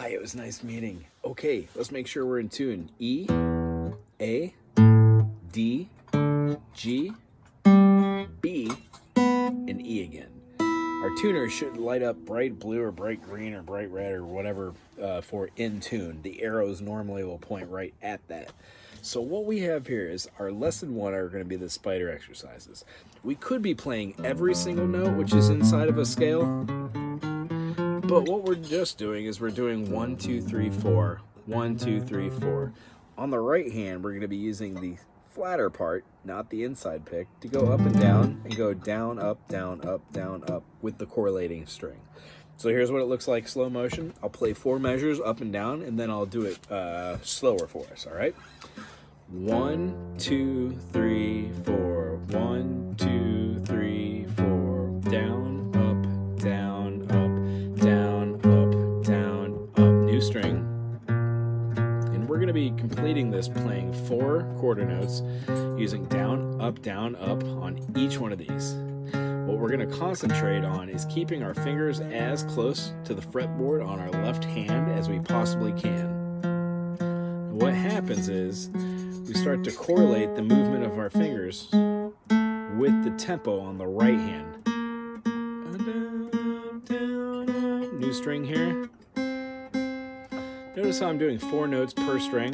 Hi, it was nice meeting. Okay, let's make sure we're in tune. E, A, D, G, B, and E again. Our tuner should light up bright blue or bright green or bright red or whatever for in tune. The arrows normally will point right at that. So what we have here is our lesson 1 are going to be the spider exercises. We could be playing every single note which is inside of a scale, but what we're just doing is we're doing 1, 2, 3, 4, 1, 2, 3, 4. On the right hand, we're going to be using the flatter part, not the inside pick, to go up and go down, up, down, up, down, up with the correlating string. So here's what it looks like slow motion. I'll play 4 measures up and down, and then I'll do it slower for us, all right? 1, 2, 3, 4. 1, 2, 3, 4. Down, up, down, up, down, up, down, up. New string. And we're going to be completing this playing 4 quarter notes using down, up, on each one of these. What we're going to concentrate on is keeping our fingers as close to the fretboard on our left hand as we possibly can. And what happens is we start to correlate the movement of our fingers with the tempo on the right hand. New string here. Notice how I'm doing 4 notes per string.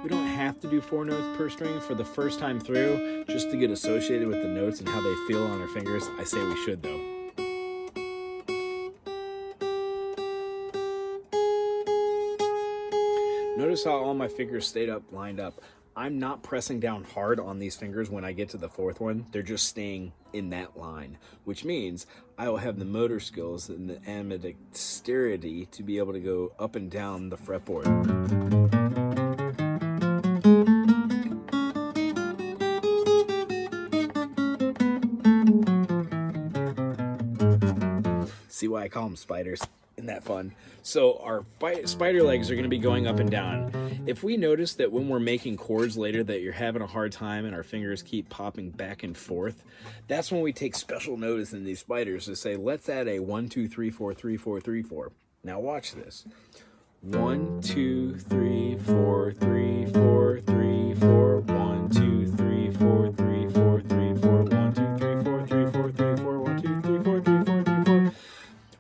We don't have to do 4 notes per string for the first time through, just to get associated with the notes and how they feel on our fingers. I say we should though. Notice how all my fingers stayed lined up. I'm not pressing down hard on these fingers when I get to the 4th one. They're just staying in that line, which means I will have the motor skills and the ambidexterity to be able to go up and down the fretboard. See why I call them spiders? Isn't that fun? So our spider legs are going to be going up and down. If we notice that when we're making chords later that you're having a hard time and our fingers keep popping back and forth, that's when we take special notice in these spiders to say, let's add a 1, 2, 3, 4, 3, 4, 3, 4. Now watch this. 1, 2, 3, 4, 3, 4, 3, 4, 1, 2, 3, 4, 3, 4, 3, 4, 1, 2, 3, 4, 3, 4, 3, 4, 1, 2, 3, 4, 3, 4, 3, 4.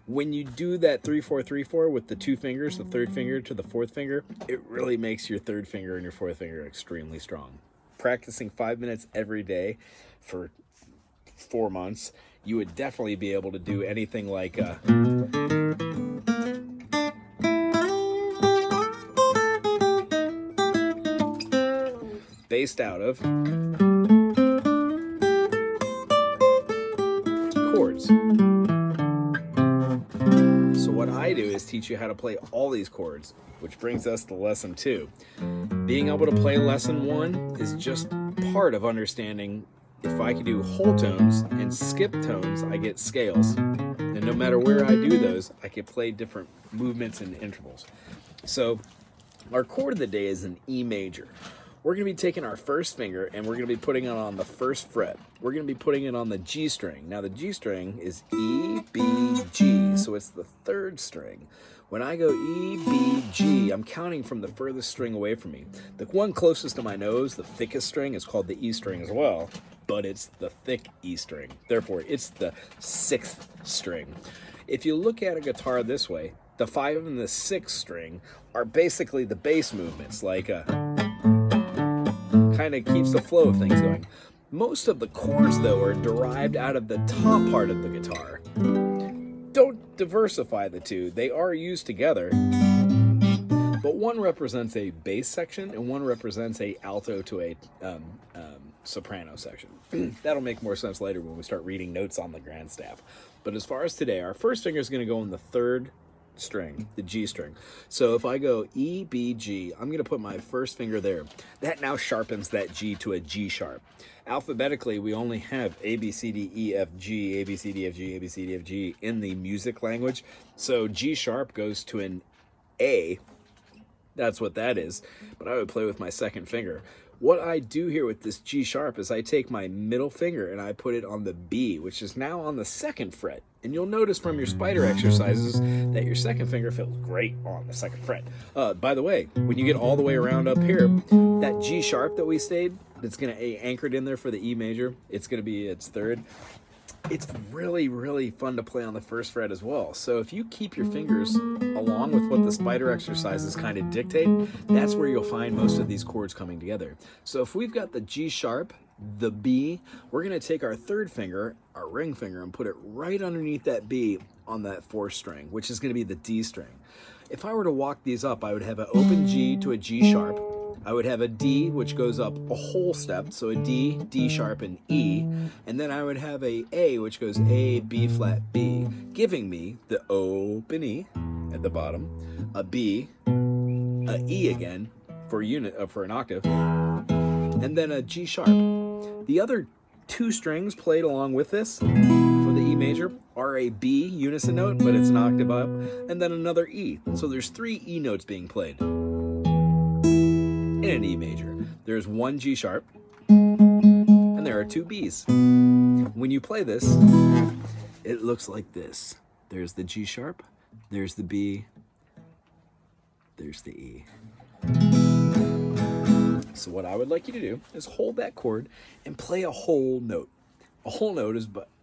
When you do that 3, 4, 3, 4 with the 2 fingers, the 3rd finger to the 4th finger, it really makes your 3rd finger and your 4th finger extremely strong. Practicing 5 minutes every day for 4 months, you would definitely be able to do anything like based out of chords. So what I do is teach you how to play all these chords, which brings us to lesson 2. Being able to play lesson 1 is just part of understanding if I can do whole tones and skip tones, I get scales. And no matter where I do those, I can play different movements and intervals. So our chord of the day is an E major. We're going to be taking our 1st finger and we're going to be putting it on the 1st fret. We're going to be putting it on the G string. Now the G string is E, B, G, so it's the 3rd string. When I go E, B, G, I'm counting from the furthest string away from me. The one closest to my nose, the thickest string, is called the E string as well, but it's the thick E string. Therefore, it's the 6th string. If you look at a guitar this way, the 5 and the 6th string are basically the bass movements, like kind of keeps the flow of things going. Most of the chords, though, are derived out of the top part of the guitar. Don't diversify the two. They are used together, but one represents a bass section and one represents a alto to a soprano section. That'll make more sense later when we start reading notes on the grand staff. But as far as today, our 1st finger is going to go on the 3rd string, the G string. So if I go E, B, G, I'm going to put my 1st finger there. That now sharpens that G to a G sharp. Alphabetically, we only have A, B, C, D, E, F, G, A, B, C, D, F, G, A, B, C, D, F, G in the music language. So G sharp goes to an A. That's what that is. But I would play with my 2nd finger. What I do here with this G sharp is I take my middle finger and I put it on the B, which is now on the 2nd fret And you'll notice from your spider exercises that your second finger feels great on the second fret. By the way, when you get all the way around up here, that G sharp that we stayed, that's going to be anchored in there for the E major, it's going to be its third. It's really, really fun to play on the first fret as well. So if you keep your fingers along with what the spider exercises kind of dictate, that's where you'll find most of these chords coming together. So if we've got the G sharp, the B, we're going to take our third finger, our ring finger, and put it right underneath that B on that fourth string, which is going to be the D string. If I were to walk these up, I would have an open G to a G sharp. I would have a D, which goes up a whole step, so a D, D sharp, and E. And then I would have A, which goes A, B flat, B, giving me the open E at the bottom, a B, a E again for an octave, and then a G sharp. The other two strings played along with this for the E major are a B unison note, but it's an octave up, and then another E. So there's 3 E notes being played in an E major. There's 1 G sharp, and there are 2 B's. When you play this, it looks like this. There's the G sharp, there's the B, there's the E. So what I would like you to do is hold that chord and play a whole note. A whole note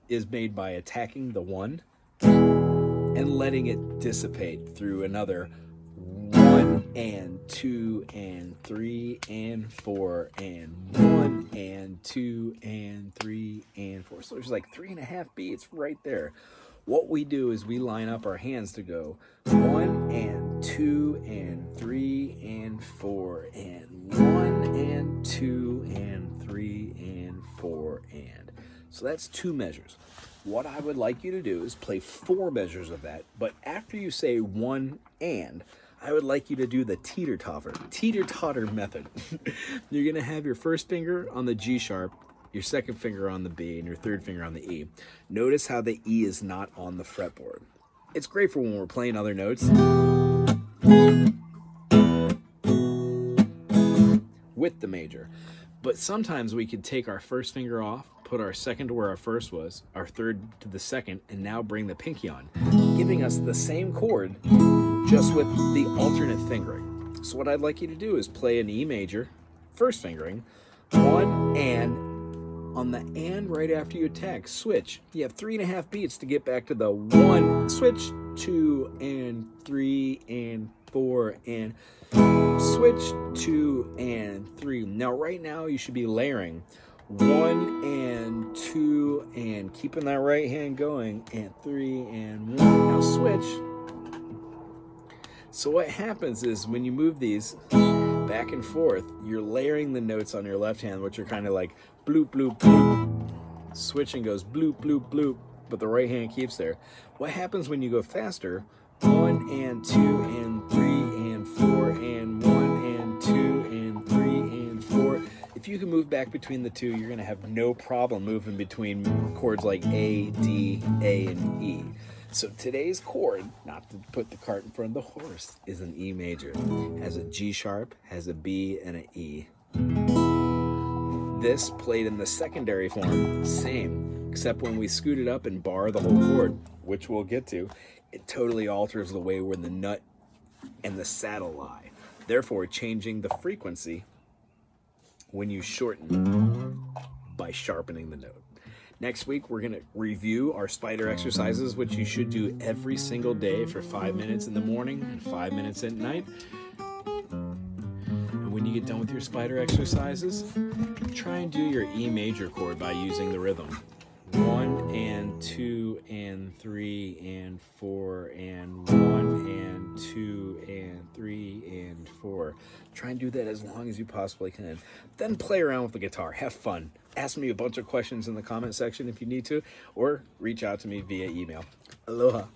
is made by attacking the 1 and letting it dissipate through another 1 and 2 and 3 and 4 and 1 and 2 and 3 and 4. So there's like 3.5 beats right there. What we do is we line up our hands to go 1 and 2 and 3 and 4 and 1 and 2 and 3 and 4 and. So that's 2 measures. What I would like you to do is play 4 measures of that, but after you say 1 and, I would like you to do the teeter-totter method. You're going to have your first finger on the G sharp, your second finger on the B, and your third finger on the E. Notice how the E is not on the fretboard. It's great for when we're playing other notes with the major. But sometimes we could take our first finger off, put our second to where our first was, our third to the second, and now bring the pinky on, giving us the same chord, just with the alternate fingering. So what I'd like you to do is play an E major, first fingering, 1 and. On the and right after you attack, switch. You have 3.5 beats to get back to the 1, switch, 2 and 3 and 4 and switch, 2 and 3. Now right now you should be layering 1 and 2 and keeping that right hand going and 3 and 1. Now switch. So what happens is when you move these back and forth, you're layering the notes on your left hand, which are kind of like bloop, bloop, bloop. Switching goes bloop, bloop, bloop, but the right hand keeps there. What happens when you go faster? 1 and 2 and 3 and 4 and 1 and 2 and 3 and 4. If you can move back between the two, you're going to have no problem moving between chords like A, D, A, and E. So today's chord, not to put the cart in front of the horse, is an E major. Has a G sharp, has a B, and an E. This played in the secondary form, same, except when we scoot it up and bar the whole chord, which we'll get to, it totally alters the way where the nut and the saddle lie, therefore changing the frequency when you shorten by sharpening the note. Next week, we're going to review our spider exercises, which you should do every single day for 5 minutes in the morning and 5 minutes at night. And when you get done with your spider exercises, try and do your E major chord by using the rhythm. 1 and 2 and 3 and 4 and 1 and 2 and 3 and 4. Try and do that as long as you possibly can. Then play around with the guitar. Have fun. Ask me a bunch of questions in the comment section if you need to, or reach out to me via email. Aloha.